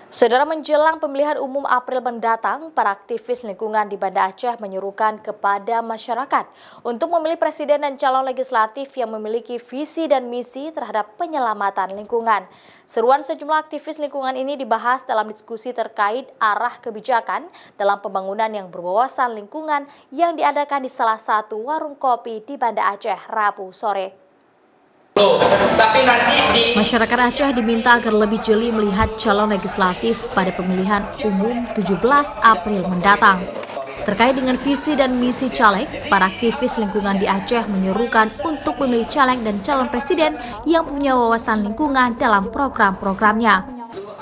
Saudara, menjelang pemilihan umum April mendatang, para aktivis lingkungan di Banda Aceh menyerukan kepada masyarakat untuk memilih presiden dan calon legislatif yang memiliki visi dan misi terhadap penyelamatan lingkungan. Seruan sejumlah aktivis lingkungan ini dibahas dalam diskusi terkait arah kebijakan dalam pembangunan yang berwawasan lingkungan yang diadakan di salah satu warung kopi di Banda Aceh Rabu sore. Masyarakat Aceh diminta agar lebih jeli melihat calon legislatif pada pemilihan umum 17 April mendatang. Terkait dengan visi dan misi caleg, para aktivis lingkungan di Aceh menyerukan untuk memilih caleg dan calon presiden yang punya wawasan lingkungan dalam program-programnya.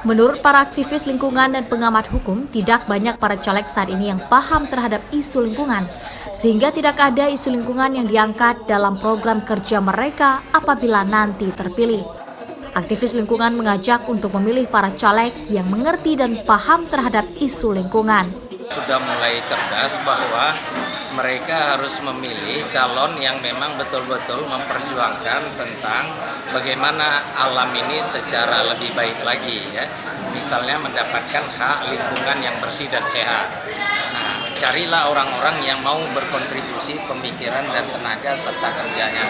Menurut para aktivis lingkungan dan pengamat hukum, tidak banyak para caleg saat ini yang paham terhadap isu lingkungan, sehingga tidak ada isu lingkungan yang diangkat dalam program kerja mereka apabila nanti terpilih. Aktivis lingkungan mengajak untuk memilih para caleg yang mengerti dan paham terhadap isu lingkungan. Sudah mulai cerdas bahwa mereka harus memilih calon yang memang betul-betul memperjuangkan tentang bagaimana alam ini secara lebih baik lagi, ya. Misalnya mendapatkan hak lingkungan yang bersih dan sehat. Nah, carilah orang-orang yang mau berkontribusi pemikiran dan tenaga serta kerjanya.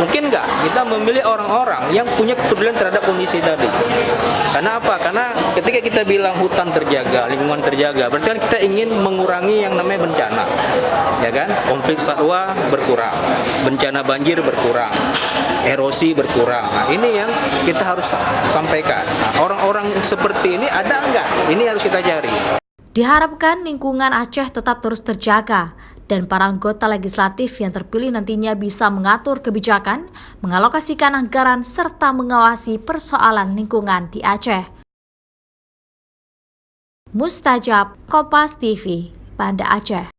Mungkin nggak kita memilih orang-orang yang punya kepedulian terhadap kondisi tadi. Karena apa? Karena ketika kita bilang hutan terjaga, lingkungan terjaga, berarti kan kita ingin mengurangi yang namanya bencana, ya kan? Konflik satwa berkurang, bencana banjir berkurang, erosi berkurang. Nah, ini yang kita harus sampaikan. Nah, orang-orang seperti ini ada nggak? Ini harus kita cari. Diharapkan lingkungan Aceh tetap terus terjaga dan para anggota legislatif yang terpilih nantinya bisa mengatur kebijakan, mengalokasikan anggaran, serta mengawasi persoalan lingkungan di Aceh. Mustajab, Kompas TV, Banda Aceh.